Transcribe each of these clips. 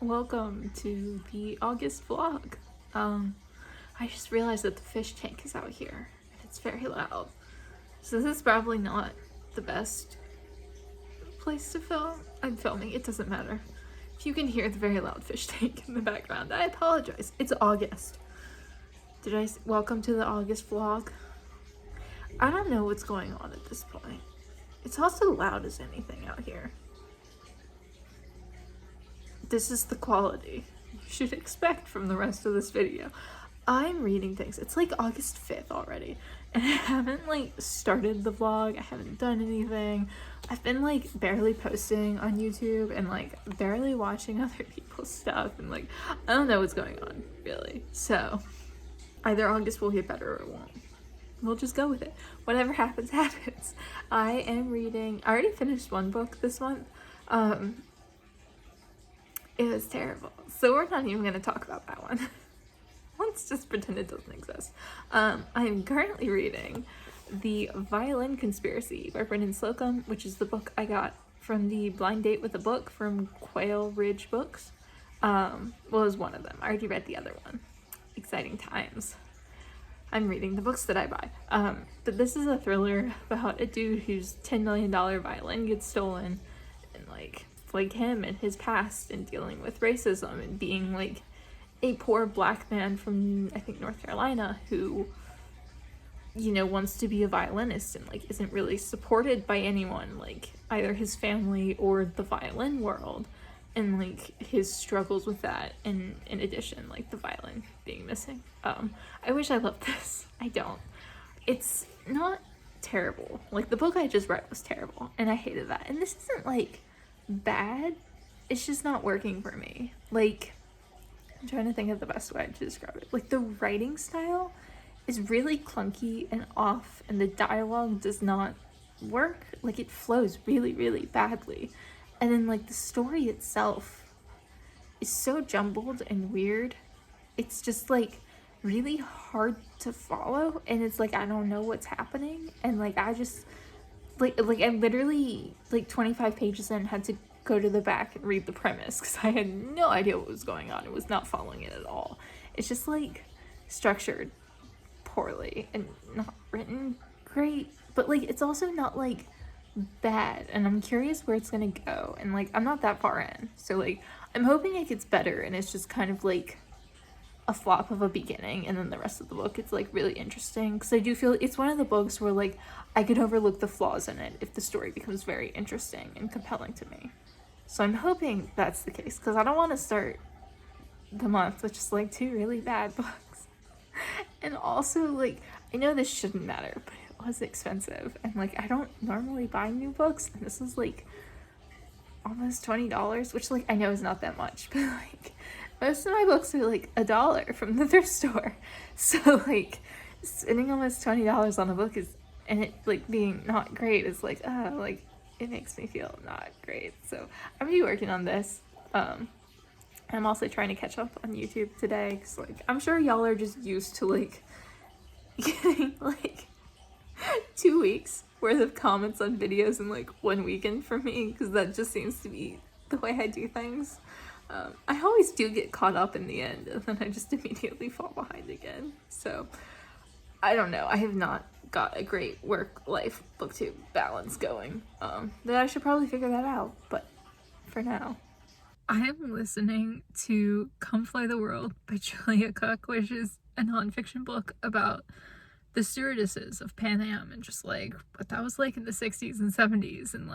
Welcome to the August vlog. I just realized that the fish tank is out here and it's very loud. So this is probably not the best place to film. I'm filming, it doesn't matter. If you can hear the very loud fish tank in the background, I apologize. It's August. Welcome to the August vlog? I don't know what's going on at this point. It's also loud as anything out here. This is the quality you should expect from the rest of this video. I'm reading things. It's like August 5th already, and I haven't started the vlog. I haven't done anything. I've been barely posting on YouTube and barely watching other people's stuff, and I don't know what's going on really. So either August will get better or it won't. We'll just go with it. Whatever happens, happens. I am reading. I already finished one book this month. It was terrible. So we're not even going to talk about that one. Let's just pretend it doesn't exist. I'm currently reading The Violin Conspiracy by Brendan Slocumb, which is the book I got from the blind date with a book from Quail Ridge Books. Well, it was one of them. I already read the other one. Exciting times. I'm reading the books that I buy. But this is a thriller about a dude whose $10 million violin gets stolen, and him and his past and dealing with racism and being a poor black man from I think North Carolina who wants to be a violinist and isn't really supported by anyone, either his family or the violin world, and his struggles with that, and in addition the violin being missing. I wish I loved this. I don't. It's not terrible. The book I just read was terrible and I hated that, and this isn't bad, it's just not working for me. I'm trying to think of the best way to describe it. The writing style is really clunky and off, and the dialogue does not work. It flows really, really badly, and then the story itself is so jumbled and weird. It's just really hard to follow, and it's I don't know what's happening, and I just I literally 25 pages in had to go to the back and read the premise because I had no idea what was going on. It was not following it at all. It's just structured poorly and not written great, but it's also not bad, and I'm curious where it's gonna go, and I'm not that far in, so I'm hoping it gets better and it's just kind of a flop of a beginning, and then the rest of the book it's really interesting, because I do feel it's one of the books where I could overlook the flaws in it if the story becomes very interesting and compelling to me. So I'm hoping that's the case, because I don't want to start the month with just two really bad books. And also I know this shouldn't matter, but it was expensive, and I don't normally buy new books, and this was almost $20, which I know is not that much, but most of my books are $1 from the thrift store. So spending almost $20 on a book is, and it being not great is it makes me feel not great. So I'm gonna be working on this. I'm also trying to catch up on YouTube today, because I'm sure y'all are just used to getting 2 weeks worth of comments on videos in 1 weekend from me, because that just seems to be the way I do things. I always do get caught up in the end, and then I just immediately fall behind again. So I don't know. I have not got a great work-life booktube balance going. That I should probably figure that out, but for now. I am listening to Come Fly the World by Julia Cooke, which is a nonfiction book about the stewardesses of Pan Am, and just what that was in the 60s and 70s, and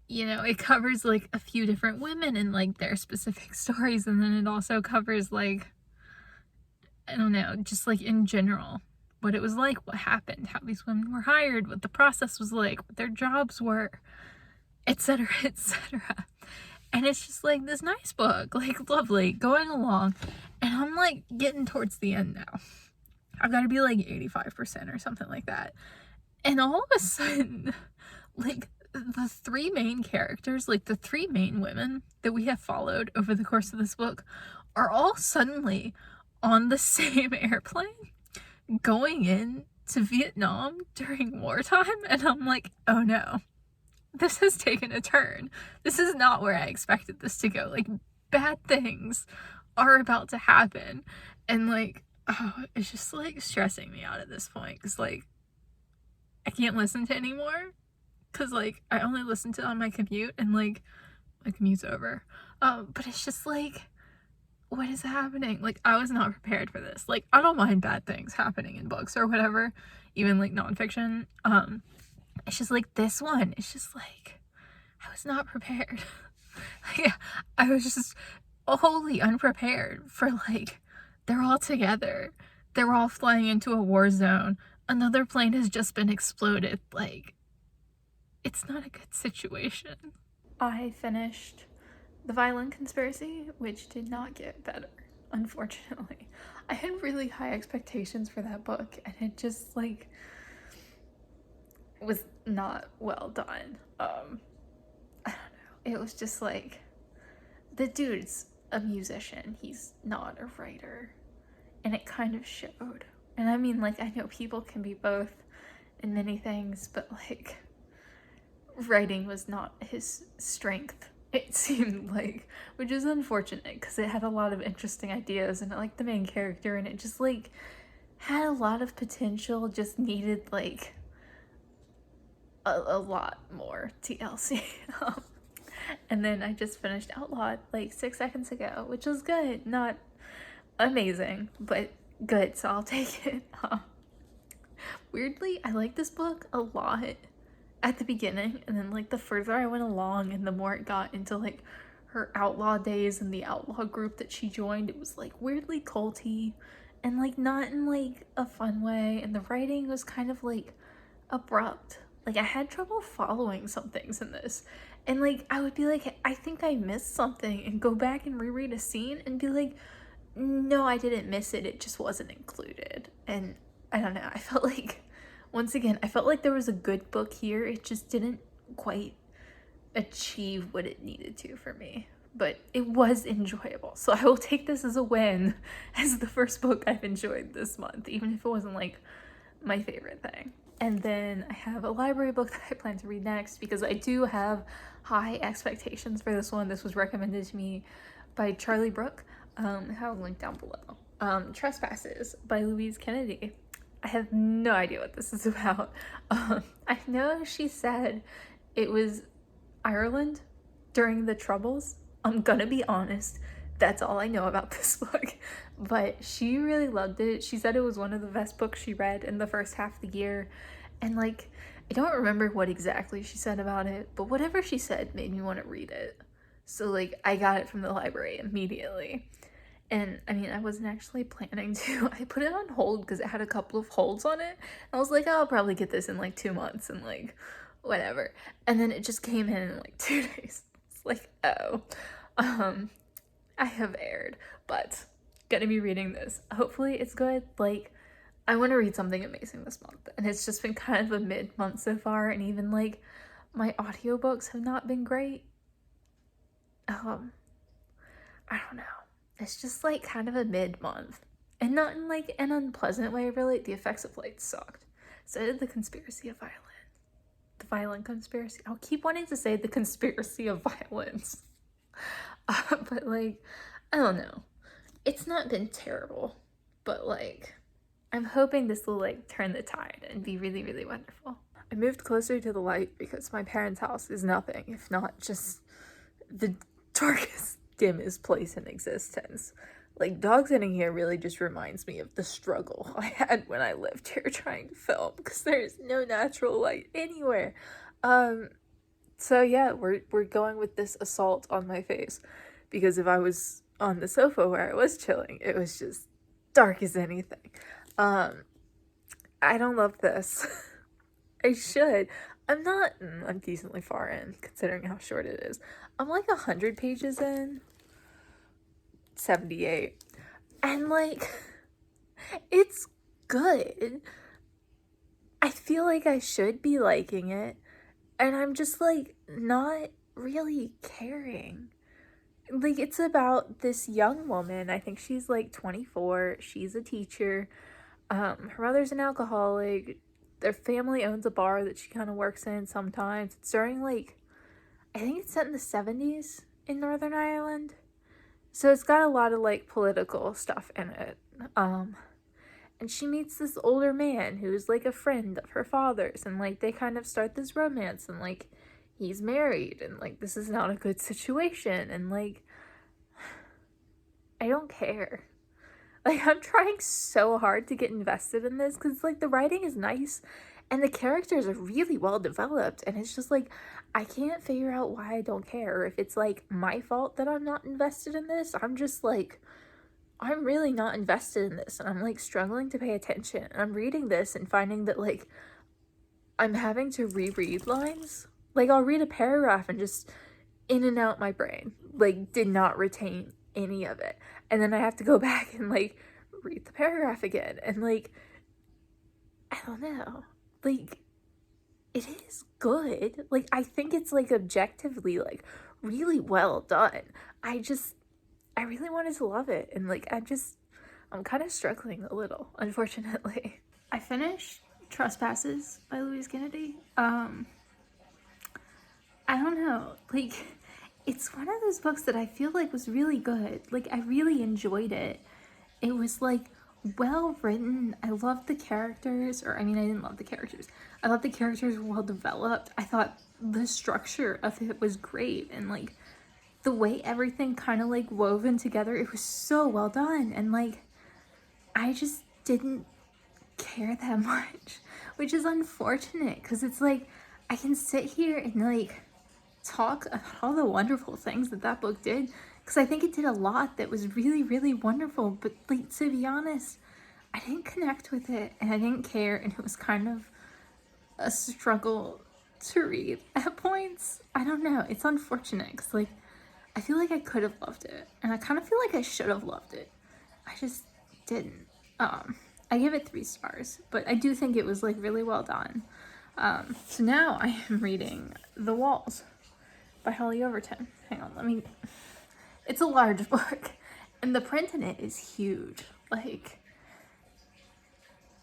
it covers a few different women and their specific stories, and then it also covers I don't know, just in general what it was what happened, how these women were hired, what the process was what their jobs were, etc., etc. And it's just this nice book, lovely, going along, and I'm getting towards the end now. I've got to be 85% or something like that, and all of a sudden the three main characters, the three main women that we have followed over the course of this book, are all suddenly on the same airplane going in to Vietnam during wartime, and I'm oh no, this has taken a turn. This is not where I expected this to go. bad things are about to happen. And like, oh, it's just like stressing me out at this point, because like I can't listen to anymore, because like I only listen to it on my commute, and like my commute's over. But it's just like, what is happening? Like, I was not prepared for this. Like, I don't mind bad things happening in books or whatever, even like nonfiction. It's just like this one, it's just like I was not prepared. Like, I was just wholly unprepared for like, they're all together, they're all flying into a war zone, another plane has just been exploded. Like, it's not a good situation. I finished The Violin Conspiracy, which did not get better, unfortunately. I had really high expectations for that book, and it just like was not well done. I don't know. It was just like, the dude's a musician, he's not a writer, and it kind of showed. And I mean, like, I know people can be both in many things, but like, writing was not his strength, it seemed like, which is unfortunate, because it had a lot of interesting ideas, and like the main character, and it just like had a lot of potential, just needed like a lot more TLC. And then I just finished Outlawed like 6 seconds ago, which was good. Not amazing, but good, so I'll take it. Weirdly, I like this book a lot at the beginning, and then like the further I went along and the more it got into like her outlaw days and the outlaw group that she joined, it was like weirdly culty and like not in like a fun way, and the writing was kind of like abrupt. Like, I had trouble following some things in this, and like I would be like, I think I missed something, and go back and reread a scene and be like, no, I didn't miss it, it just wasn't included. And I don't know, I felt like, once again, I felt like there was a good book here, it just didn't quite achieve what it needed to for me. But it was enjoyable, so I will take this as a win, as the first book I've enjoyed this month, even if it wasn't like my favorite thing. And then I have a library book that I plan to read next, because I do have high expectations for this one. This was recommended to me by Charlie Brooke. I have a link down below. Trespasses by Louise Kennedy. I have no idea what this is about. I know she said it was Ireland during the Troubles. I'm gonna be honest, that's all I know about this book. But she really loved it. She said it was one of the best books she read in the first half of the year. And like, I don't remember what exactly she said about it, but whatever she said made me want to read it. So like, I got it from the library immediately. And I mean, I wasn't actually planning to. I put it on hold because it had a couple of holds on it. I was like, oh, I'll probably get this in like 2 months and like whatever. And then it just came in like 2 days. It's like, oh, I have erred, but gonna be reading this. Hopefully it's good. Like, I want to read something amazing this month, and it's just been kind of a mid-month so far, and even like my audiobooks have not been great. I don't know. It's just like kind of a mid-month, and not in like an unpleasant way, really. The Effects of Light sucked. So did The Conspiracy of Violin. The Violin Conspiracy. I'll keep wanting to say The Conspiracy of Violence. But like, I don't know. It's not been terrible, but like, I'm hoping this will like turn the tide and be really, really wonderful. I moved closer to the light because my parents' house is nothing if not just the darkest, dimmest place in existence. Like, dog sitting here really just reminds me of the struggle I had when I lived here trying to film, because there's no natural light anywhere. So yeah, we're going with this assault on my face, because if I was on the sofa where I was chilling, it was just dark as anything. I don't love this. I should. I'm decently far in, considering how short it is. I'm like 100 pages in. 78. And like, it's good. I feel like I should be liking it, and I'm just like not really caring. Like, it's about this young woman. I think she's like 24. She's a teacher. Her mother's an alcoholic. Their family owns a bar that she kind of works in sometimes. It's during like, I think it's set in the 70s in Northern Ireland. So it's got a lot of like political stuff in it. And she meets this older man who's like a friend of her father's, and like they kind of start this romance, and like he's married, and like this is not a good situation, and like I don't care. Like, I'm trying so hard to get invested in this because like the writing is nice and the characters are really well developed, and it's just like I can't figure out why I don't care, or if it's like my fault that I'm not invested in this. I'm just like, I'm really not invested in this, and I'm like struggling to pay attention. And I'm reading this and finding that like I'm having to reread lines. Like, I'll read a paragraph and just in and out my brain, like did not retain any of it, and then I have to go back and like read the paragraph again, and like I don't know, like it is good. Like, I think it's like objectively like really well done. I really wanted to love it, and like I'm kind of struggling a little, unfortunately. I finished Trespasses by Louise Kennedy. I don't know, like it's one of those books that I feel like was really good. Like, I really enjoyed it. It was like well written. I loved the characters, or I mean, I didn't love the characters. I thought the characters were well developed. I thought the structure of it was great, and like the way everything kind of like woven together, it was so well done. And like I just didn't care that much, which is unfortunate, because it's like I can sit here and like talk about all the wonderful things that book did, because I think it did a lot that was really, really wonderful, but like, to be honest, I didn't connect with it, and I didn't care, and it was kind of a struggle to read at points. I don't know, it's unfortunate, because like I feel like I could have loved it, and I kind of feel like I should have loved it. I just didn't. I give it 3 stars, but I do think it was like really well done. So now I am reading The Walls by Hollie Overton. Hang on, it's a large book, and the print in it is huge. Like,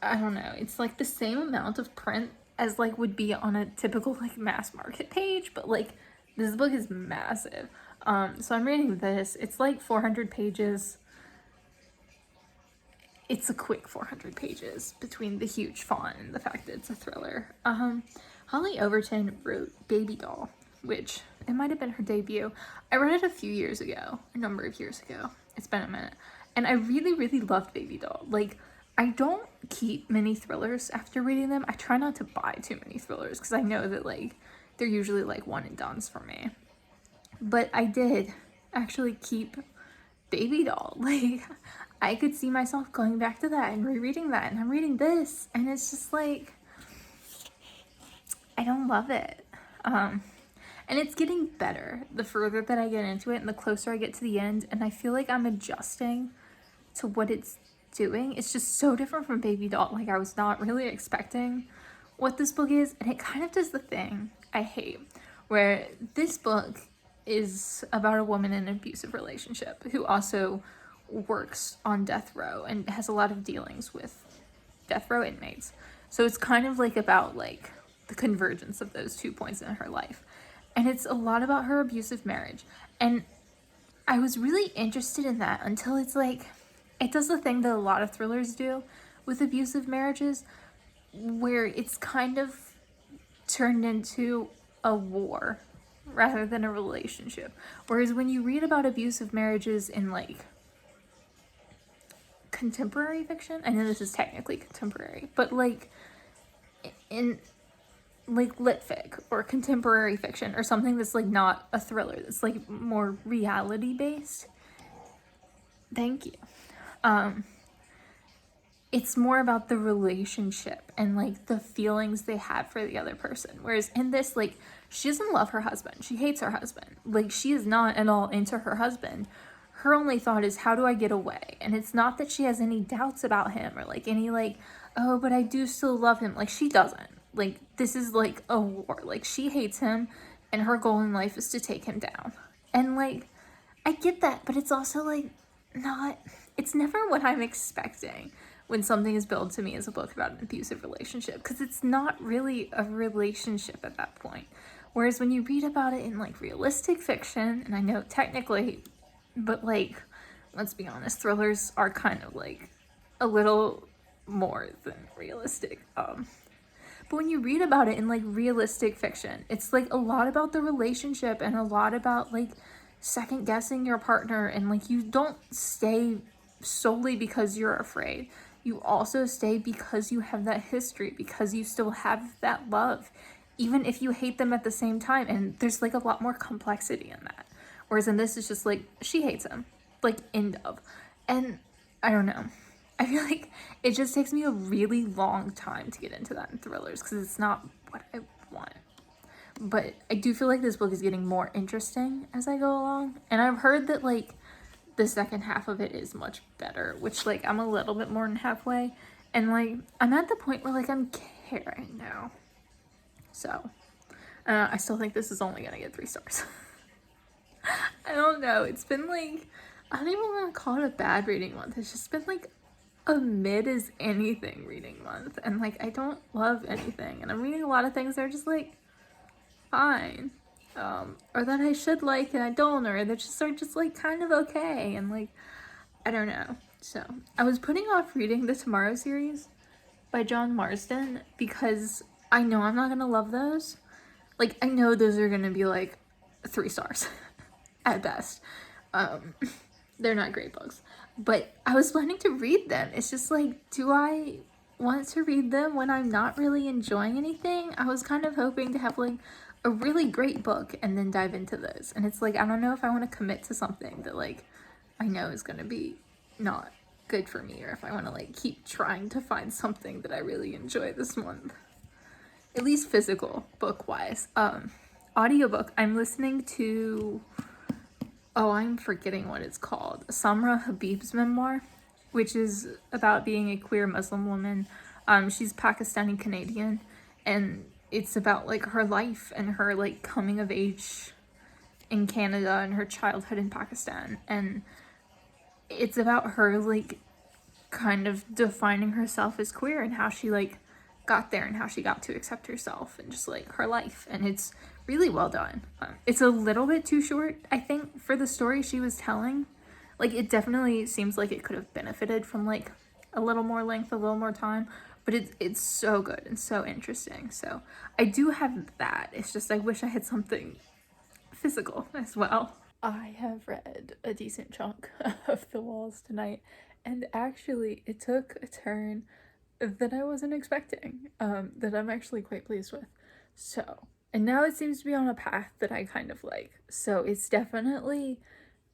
I don't know, it's like the same amount of print as like would be on a typical like mass market page, but like this book is massive. So I'm reading this. It's like 400 pages. It's a quick 400 pages between the huge font and the fact that it's a thriller. Hollie Overton wrote Baby Doll, which it might have been her debut. I read it a number of years ago. It's been a minute. And I really, really loved Baby Doll. Like, I don't keep many thrillers after reading them. I try not to buy too many thrillers because I know that like they're usually like one and dones for me. But I did actually keep Baby Doll. Like, I could see myself going back to that and rereading that, and I'm reading this, and it's just like, I don't love it. And it's getting better the further that I get into it and the closer I get to the end, and I feel like I'm adjusting to what it's doing. It's just so different from Baby Doll. Like, I was not really expecting what this book is, and it kind of does the thing I hate, where this book is about a woman in an abusive relationship who also works on death row and has a lot of dealings with death row inmates. So it's kind of like about like the convergence of those 2 points in her life. And it's a lot about her abusive marriage. And I was really interested in that until it's like, it does the thing that a lot of thrillers do with abusive marriages, where it's kind of turned into a war rather than a relationship. Whereas when you read about abusive marriages in like contemporary fiction, I know this is technically contemporary, but like in like lit fic or contemporary fiction or something that's like not a thriller, that's like more reality based, thank you, it's more about the relationship and like the feelings they have for the other person. Whereas in this, like, she doesn't love her husband, she hates her husband, like she is not at all into her husband. Her only thought is, how do I get away? And it's not that she has any doubts about him or like any like, oh, but I do still love him. Like, she doesn't. Like, this is like a war. Like, she hates him and her goal in life is to take him down. And like, I get that, but it's also like not, it's never what I'm expecting when something is billed to me as a book about an abusive relationship, because it's not really a relationship at that point. Whereas when you read about it in like realistic fiction, and I know technically But like, let's be honest, thrillers are kind of like a little more than realistic. But when you read about it in like realistic fiction, it's like a lot about the relationship and a lot about like second guessing your partner, and like you don't stay solely because you're afraid. You also stay because you have that history, because you still have that love, even if you hate them at the same time. And there's like a lot more complexity in that. Whereas in this, it's just like, she hates him, like, end of. And I don't know. I feel like it just takes me a really long time to get into that in thrillers because it's not what I want. But I do feel like this book is getting more interesting as I go along. And I've heard that, like, the second half of it is much better, which, like, I'm a little bit more than halfway. And, like, I'm at the point where, like, I'm caring now. So, I still think this is only gonna get 3 stars. I don't know. It's been, like, I don't even want to call it a bad reading month. It's just been, like, a mid as anything reading month. And, like, I don't love anything. And I'm reading a lot of things that are just, like, fine. Or that I should like and I don't, or that just are just like kind of okay, and like I don't know. So I was putting off reading the Tomorrow series by John Marsden because I know I'm not gonna love those. Like, I know those are gonna be like 3 stars at best. They're not great books, but I was planning to read them. It's just like, do I want to read them when I'm not really enjoying anything? I was kind of hoping to have like a really great book and then dive into those. And it's like, I don't know if I want to commit to something that like I know is going to be not good for me, or if I want to like keep trying to find something that I really enjoy this month. At least physical book wise. Audiobook, I'm listening to, oh, I'm forgetting what it's called. Samra Habib's memoir, which is about being a queer Muslim woman. She's Pakistani Canadian, and it's about like her life and her like coming of age in Canada and her childhood in Pakistan. And it's about her like kind of defining herself as queer and how she like got there and how she got to accept herself and just like her life. And it's really well done. It's a little bit too short, I think, for the story she was telling. Like, it definitely seems like it could have benefited from like a little more length, a little more time, but it's so good and so interesting. So I do have that. It's just I wish I had something physical as well. I have read a decent chunk of The Walls tonight, and actually it took a turn that I wasn't expecting, that I'm actually quite pleased with. So, and now it seems to be on a path that I kind of like. So it's definitely,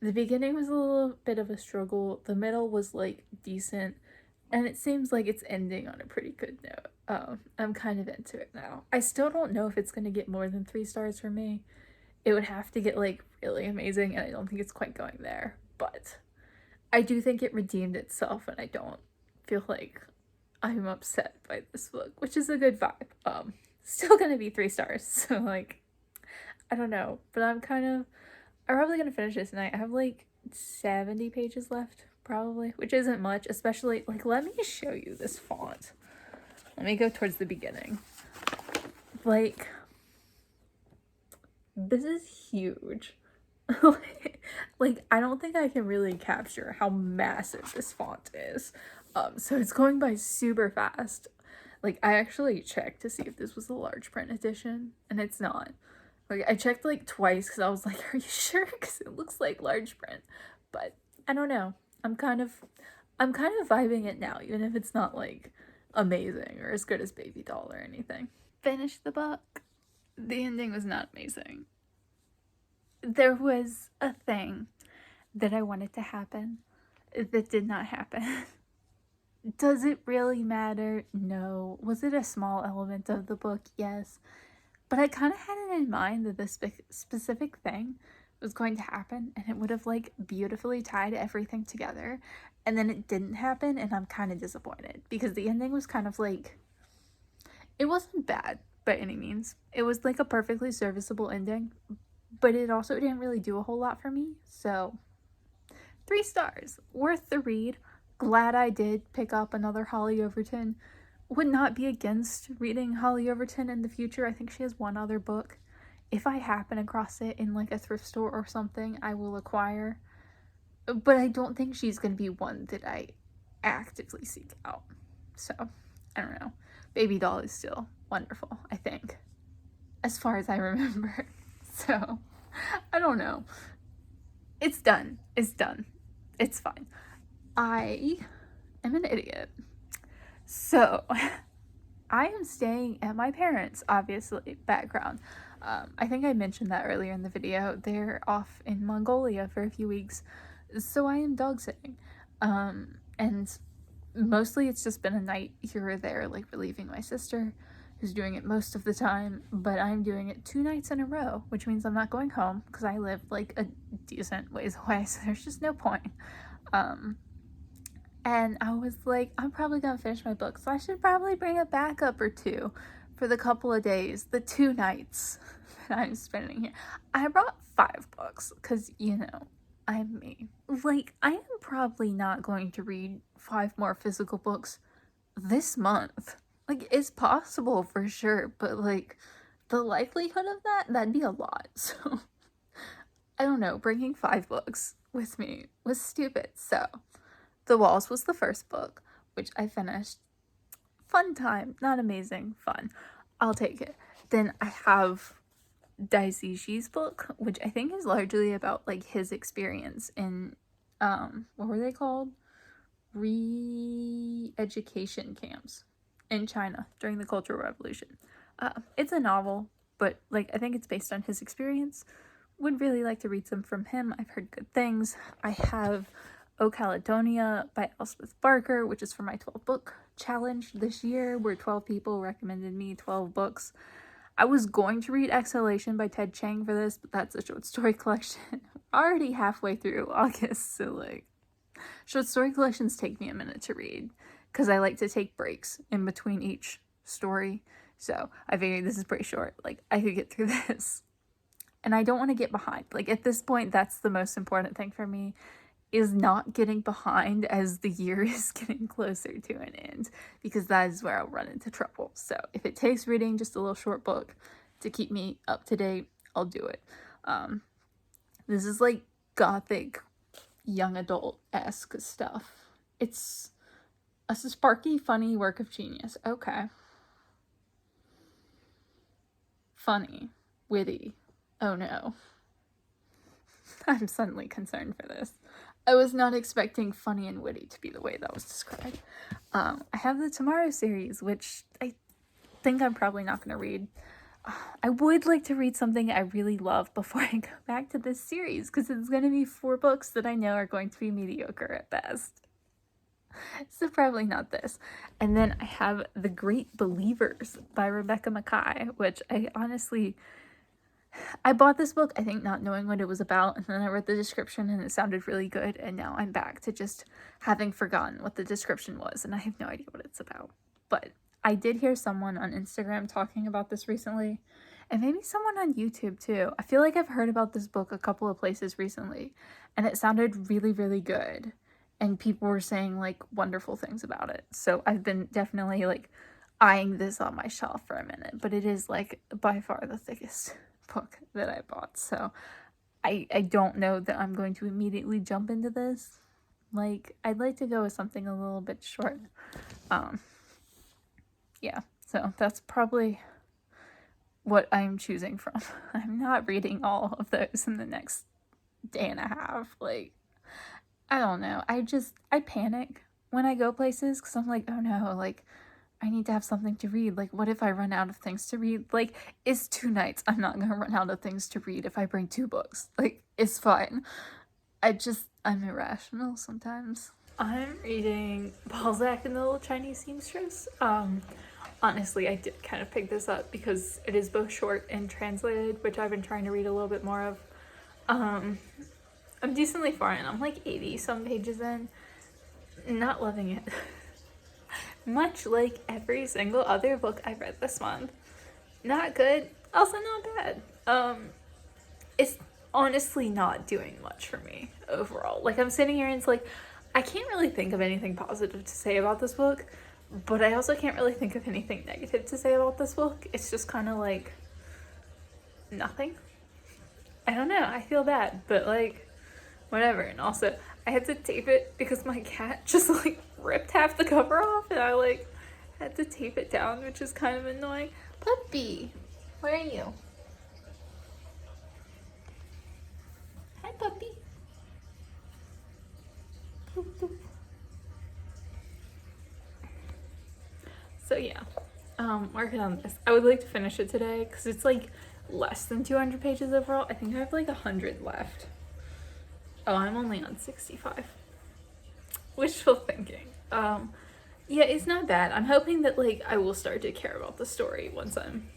the beginning was a little bit of a struggle, the middle was like decent, and it seems like it's ending on a pretty good note. I'm kind of into it now. I still don't know if it's going to get more than 3 stars for me. It would have to get like really amazing, and I don't think it's quite going there. But I do think it redeemed itself, and I don't feel like I'm upset by this book, which is a good vibe. Still going to be 3 stars, so like, I don't know. But I'm probably going to finish this tonight. I have like 70 pages left. Probably, which isn't much, especially like, let me show you this font. Let me go towards the beginning. Like, this is huge. Like, I don't think I can really capture how massive this font is. So it's going by super fast. Like, I actually checked to see if this was a large print edition, and it's not. Like, I checked like twice because I was like, are you sure? Because it looks like large print, but I don't know. I'm kind of vibing it now, even if it's not like amazing or as good as Baby Doll or anything. Finished the book. The ending was not amazing. There was a thing that I wanted to happen that did not happen. Does it really matter? No. Was it a small element of the book? Yes. But I kind of had it in mind that this specific thing was going to happen, and it would have like beautifully tied everything together, and then it didn't happen, and I'm kind of disappointed because the ending was kind of like, it wasn't bad by any means. It was like a perfectly serviceable ending, but it also didn't really do a whole lot for me. So 3 stars, worth the read. Glad I did pick up another Hollie Overton. Would not be against reading Hollie Overton in the future. I think she has one other book. If I happen across it in like a thrift store or something, I will acquire. but I don't think she's going to be one that I actively seek out. So, I don't know. Baby doll is still wonderful, I think, as far as I remember. So, I don't know. It's done. It's done. It's fine. I am an idiot. So, I am staying at my parents', obviously, background. I think I mentioned that earlier in the video. They're off in Mongolia for a few weeks, so I am dog sitting. And mostly it's just been a night here or there, like relieving my sister, who's doing it most of the time, but I'm doing it 2 nights in a row, which means I'm not going home because I live like a decent ways away, so there's just no point. And I was like, I'm probably gonna finish my book, so I should probably bring a backup or 2 for the couple of days, the 2 nights that I'm spending here. I brought 5 books because, you know, I'm me. Like, I am probably not going to read 5 more physical books this month. Like, it's possible for sure, but like, the likelihood of that'd be a lot. So, I don't know, bringing 5 books with me was stupid. So, The Walls was the first book, which I finished. Fun time. Not amazing. Fun. I'll take it. Then I have Sijie's book, which I think is largely about like his experience in what were they called? Re-education camps in China during the Cultural Revolution. It's a novel, but like I think it's based on his experience. Would really like to read some from him. I've heard good things. I have O Caledonia by Elspeth Barker, which is for my 12 book challenge this year, where 12 people recommended me 12 books. I was going to read Exhalation by Ted Chiang for this, but that's a short story collection. Already halfway through August, so like, short story collections take me a minute to read, because I like to take breaks in between each story, so I figured this is pretty short, like, I could get through this. And I don't want to get behind. Like, at this point, that's the most important thing for me, is not getting behind as the year is getting closer to an end, because that is where I'll run into trouble. So if it takes reading just a little short book to keep me up to date, I'll do it. This is like gothic young adult-esque stuff. It's a sparky, funny work of genius. Okay. Funny. Witty. Oh no. I'm suddenly concerned for this. I was not expecting funny and witty to be the way that was described. I have the Tomorrow series, which I think I'm probably not going to read. I would like to read something I really love before I go back to this series, because it's going to be 4 books that I know are going to be mediocre at best. So probably not this. And then I have The Great Believers by Rebecca Mackay, which I bought this book, I think, not knowing what it was about, and then I read the description and it sounded really good, and now I'm back to just having forgotten what the description was, and I have no idea what it's about. But I did hear someone on Instagram talking about this recently, and maybe someone on YouTube too. I feel like I've heard about this book a couple of places recently, and it sounded really, really good, and people were saying, like, wonderful things about it. So I've been definitely, like, eyeing this on my shelf for a minute, but it is, like, by far the thickest book that I bought, so I don't know that I'm going to immediately jump into this. Like, I'd like to go with something a little bit short. Yeah, so that's probably what I'm choosing from. I'm not reading all of those in the next day and a half. Like, I don't know. I panic when I go places, because I'm like, oh no, like, I need to have something to read. Like, what if I run out of things to read? Like, it's 2 nights. I'm not gonna run out of things to read if I bring 2 books. Like, it's fine. I'm irrational sometimes. I'm reading Balzac and the Little Chinese Seamstress. Honestly, I did kind of pick this up because it is both short and translated, which I've been trying to read a little bit more of. I'm decently far in. I'm like 80 some pages in. Not loving it. Much like every single other book I read this month. Not good, also not bad. It's honestly not doing much for me overall. Like, I'm sitting here and it's like, I can't really think of anything positive to say about this book, but I also can't really think of anything negative to say about this book. It's just kind of like nothing. I don't know, I feel bad, but like, whatever. And also, I I had to tape it because my cat just like ripped half the cover off, and I like had to tape it down, which is kind of annoying. Puppy, where are you? Hi, puppy. Boop, boop. So yeah, working on this. I would like to finish it today because it's like less than 200 pages overall. I think I have like 100 left. Oh, I'm only on 65. Wishful thinking. Yeah, it's not bad. I'm hoping that like I will start to care about the story once I'm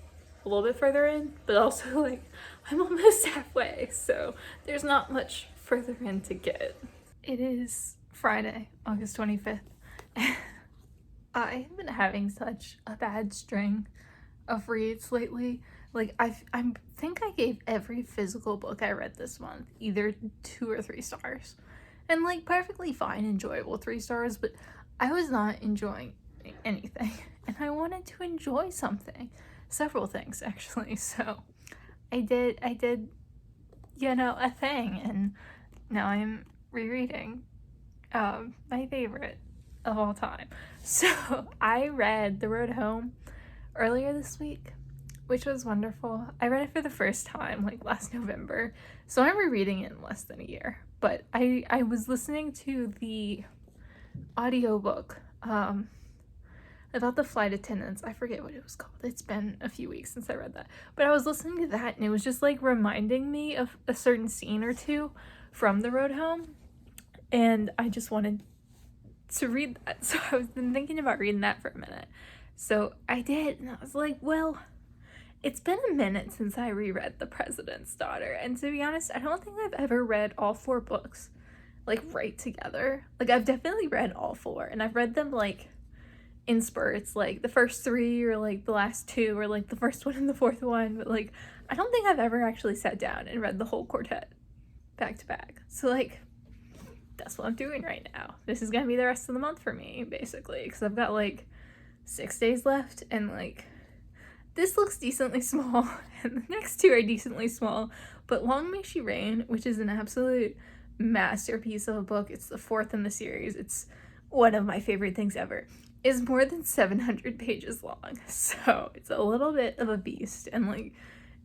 a little bit further in, but also like I'm almost halfway, so there's not much further in to get. It is Friday, August 25th. I've been having such a bad string of reads lately. Like I think I gave every physical book I read this month either 2 or 3 stars, and like perfectly fine, enjoyable 3 stars, but I was not enjoying anything, and I wanted to enjoy something, several things actually. So I did, you know, a thing, and now I'm rereading my favorite of all time. So I read The Road Home earlier this week, which was wonderful. I read it for the first time like last November, so I'm rereading it in less than a year. But I was listening to the audiobook about the flight attendants. I forget what it was called. It's been a few weeks since I read that. But I was listening to that, and it was just like reminding me of a certain scene or two from The Road Home, and I just wanted to read that. So I've been thinking about reading that for a minute. So I did, and I was like, well, it's been a minute since I reread The President's Daughter, and to be honest, I don't think I've ever read all 4 books like right together. Like I've definitely read all 4, and I've read them like in spurts, like the first 3 or like the last 2 or like the first one and the 4th one, but like I don't think I've ever actually sat down and read the whole quartet back to back. So like that's what I'm doing right now. This is gonna be the rest of the month for me basically, because I've got like 6 days left, and like this looks decently small and the next 2 are decently small, but Long May She Reign, which is an absolute masterpiece of a book, it's the 4th in the series, it's one of my favorite things ever, is more than 700 pages long. So it's a little bit of a beast, and like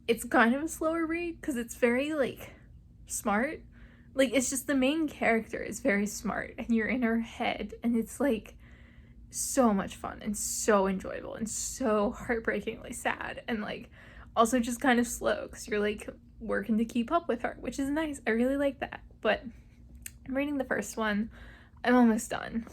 it's kind of a slower read because it's very like smart. Like it's just the main character is very smart, and you're in her head, and it's like so much fun and so enjoyable and so heartbreakingly sad, and like also just kind of slow because you're like working to keep up with her, which is nice. I really like that. But I'm reading the first one. I'm almost done.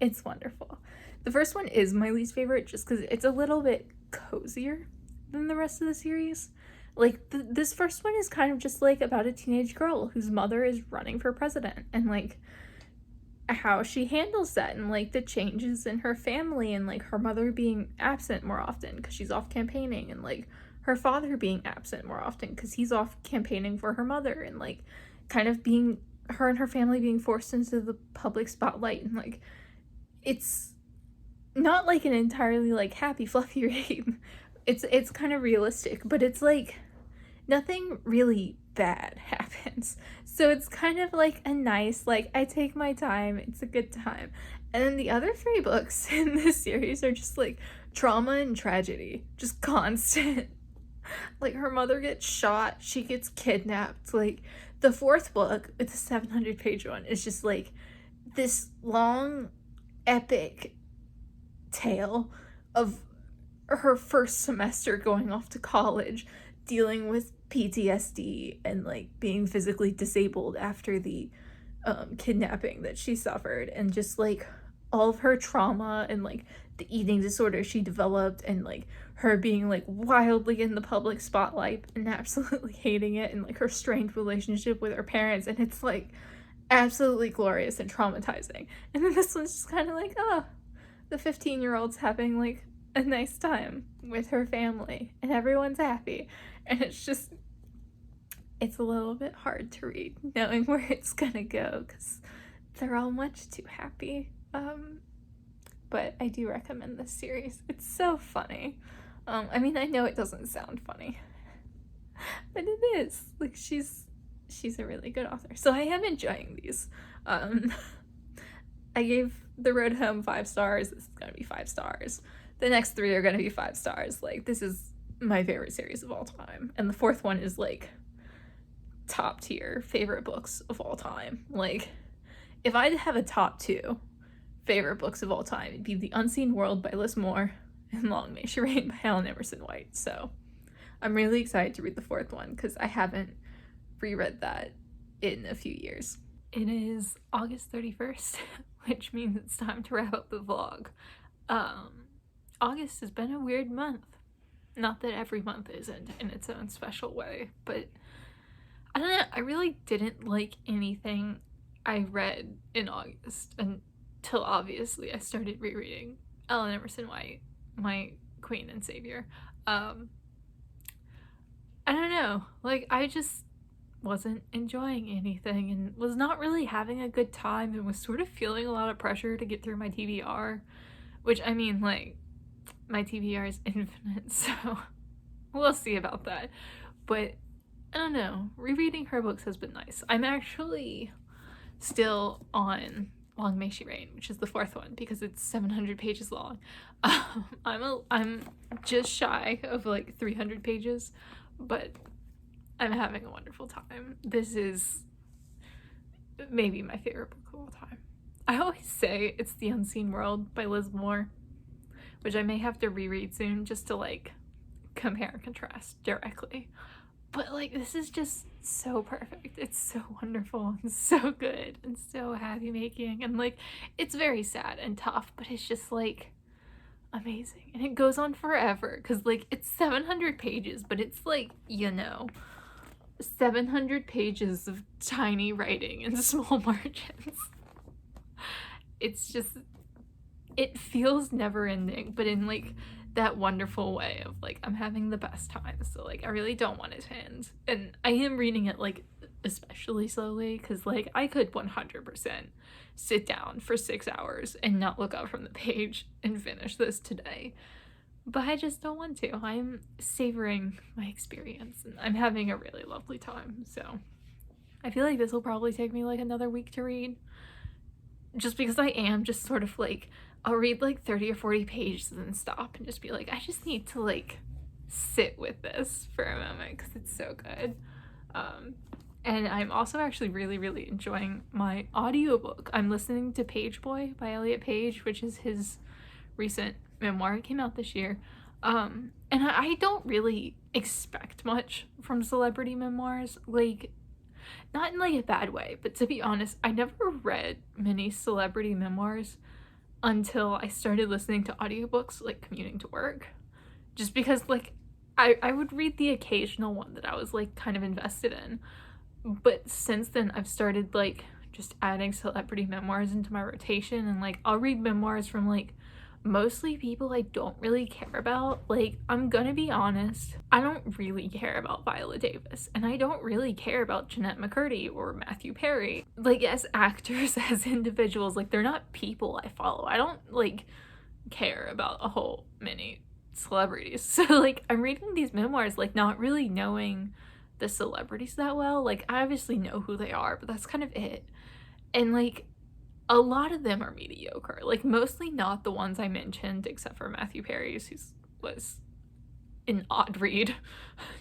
It's wonderful. The first one is my least favorite just because it's a little bit cozier than the rest of the series. Like this first one is kind of just like about a teenage girl whose mother is running for president, and like how she handles that, and like the changes in her family, and like her mother being absent more often because she's off campaigning, and like her father being absent more often because he's off campaigning for her mother, and like kind of being her and her family being forced into the public spotlight. And like it's not like an entirely like happy fluffy read. It's kind of realistic, but it's like nothing really bad happens. So it's kind of like a nice, like, I take my time, it's a good time. And then the other 3 books in this series are just like trauma and tragedy, just constant. Like her mother gets shot, she gets kidnapped. Like the 4th book, with the 700-page one, is just like this long epic tale of her first semester going off to college, dealing with PTSD and like being physically disabled after the kidnapping that she suffered, and just like all of her trauma, and like the eating disorder she developed, and like her being like wildly in the public spotlight and absolutely hating it, and like her strained relationship with her parents, and it's like absolutely glorious and traumatizing. And then this one's just kind of like, oh, the 15-year-old's having like a nice time with her family and everyone's happy, and it's a little bit hard to read knowing where it's gonna go because they're all much too happy. But I do recommend this series. It's so funny. I mean, I know it doesn't sound funny, but it is. Like she's she's a really good author. So I am enjoying these. I gave The Road Home 5 stars. This is gonna be 5 stars. The next 3 are gonna be 5 stars. Like, this is my favorite series of all time. And the 4th one is, like, top tier favorite books of all time. Like, if I'd have a top 2 favorite books of all time, it'd be The Unseen World by Liz Moore and Long May She Reign by Ellen Emerson White. So I'm really excited to read the 4th one because I haven't reread that in a few years. It is August 31st, which means it's time to wrap up the vlog. August has been a weird month. Not that every month isn't in its own special way, but I don't know, I really didn't like anything I read in August until obviously I started rereading Ellen Emerson White, my queen and savior. I don't know, like, I just wasn't enjoying anything and was not really having a good time and was sort of feeling a lot of pressure to get through my TBR, which, I mean, like, my TBR is infinite, so we'll see about that. But I don't know, rereading her books has been nice. I'm actually still on Long May She Reign, which is the 4th one, because it's 700 pages long. I'm just shy of like 300 pages, but I'm having a wonderful time. This is maybe my favorite book of all time. I always say it's The Unseen World by Liz Moore, which I may have to reread soon just to like compare and contrast directly. But like, this is just so perfect. It's so wonderful and so good and so happy making, and like, it's very sad and tough, but it's just like amazing. And it goes on forever because like, it's 700 pages, but it's like, you know, 700 pages of tiny writing in small margins. It's just, it feels never ending, but in like that wonderful way of like, I'm having the best time, so like, I really don't want it to end. And I am reading it like especially slowly because like, I could 100% sit down for 6 hours and not look up from the page and finish this today, but I just don't want to. I'm savoring my experience and I'm having a really lovely time. So I feel like this will probably take me like another week to read, just because I am just sort of like, I'll read like 30 or 40 pages and then stop and just be like, I just need to like sit with this for a moment because it's so good. And I'm also actually really enjoying my audiobook. I'm listening to Page Boy by Elliot Page, which is his recent memoir. It came out this year. And I don't really expect much from celebrity memoirs, like, not in like a bad way, but to be honest, I never read many celebrity memoirs until I started listening to audiobooks like commuting to work, just because like I would read the occasional one that I was like kind of invested in, but since then I've started like just adding celebrity memoirs into my rotation, and like, I'll read memoirs from like mostly people I don't really care about. Like, I'm gonna be honest, I don't really care about Viola Davis, and I don't really care about Jeanette McCurdy or Matthew Perry, like, as actors, as individuals. Like, they're not people I follow. I don't like care about a whole many celebrities. So like, I'm reading these memoirs like not really knowing the celebrities that well. Like, I obviously know who they are, but that's kind of it. And like, a lot of them are mediocre, like mostly not the ones I mentioned, except for Matthew Perry's, who was an odd read.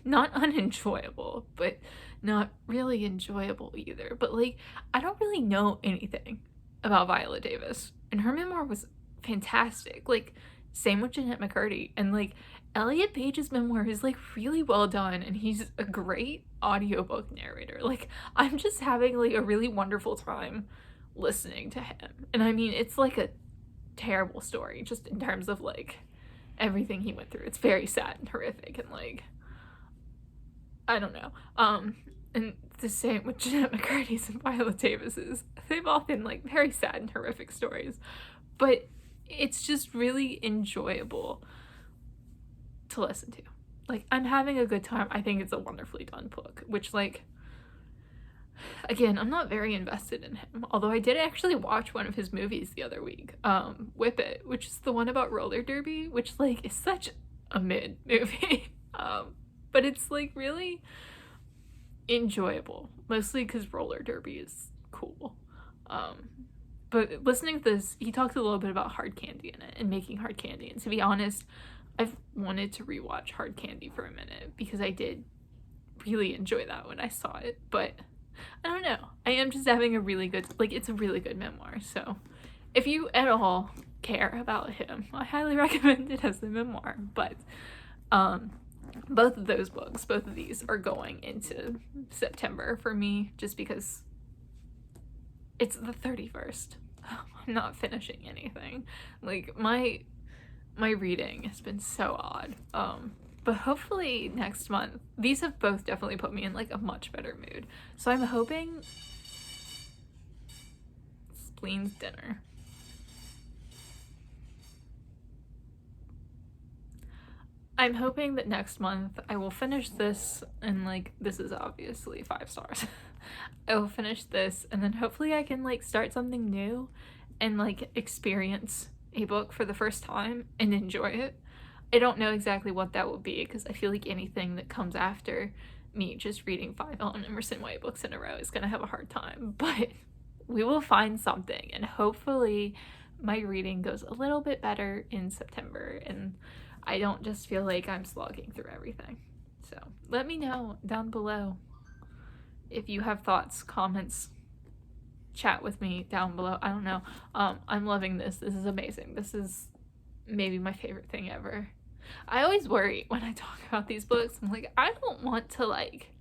Not unenjoyable, but not really enjoyable either. But like, I don't really know anything about Viola Davis, and her memoir was fantastic. Like, same with Jeanette McCurdy, and like, Elliot Page's memoir is like really well done, and he's a great audiobook narrator. Like, I'm just having like a really wonderful time listening to him. And I mean, it's like a terrible story just in terms of like everything he went through. It's very sad and horrific, and like, I don't know. And the same with Jeanette McCurdy's and Viola Davis's. They've all been like very sad and horrific stories, but it's just really enjoyable to listen to. Like, I'm having a good time. I think it's a wonderfully done book, which like, again, I'm not very invested in him, although I did actually watch one of his movies the other week, Whip It, which is the one about roller derby, which like is such a mid movie, but it's like really enjoyable, mostly because roller derby is cool. But listening to this, he talks a little bit about hard candy in it and making hard candy. And to be honest, I've wanted to rewatch Hard Candy for a minute because I did really enjoy that when I saw it. But I don't know. I am just having a really good, like, it's a really good memoir. So if you at all care about him, I highly recommend it as a memoir. But both of those books, both of these are going into September for me just because it's the 31st. I'm not finishing anything. Like, my reading has been so odd. But hopefully next month, these have both definitely put me in like a much better mood. So I'm hoping Spleen's dinner. I'm hoping that next month I will finish this, and like, this is obviously 5 stars. I will finish this, and then hopefully I can like start something new and like experience a book for the first time and enjoy it. I don't know exactly what that will be because I feel like anything that comes after me just reading 5 Ellen Emerson White books in a row is gonna have a hard time, but we will find something, and hopefully my reading goes a little bit better in September and I don't just feel like I'm slogging through everything. So let me know down below if you have thoughts, comments, chat with me down below. I don't know. I'm loving this. This is amazing. This is maybe my favorite thing ever. I always worry when I talk about these books. I'm like, I don't want to like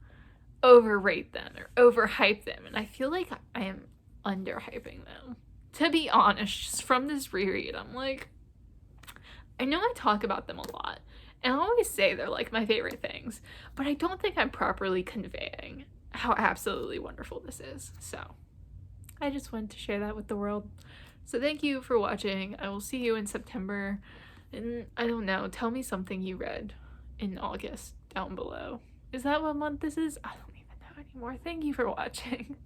overrate them or overhype them, and I feel like I am underhyping them. To be honest, just from this reread, I'm like, I know I talk about them a lot, and I always say they're like my favorite things, but I don't think I'm properly conveying how absolutely wonderful this is. So I just wanted to share that with the world. So thank you for watching. I will see you in September, and I don't know, tell me something you read in August down below. Is that what month this is? I don't even know anymore. Thank you for watching.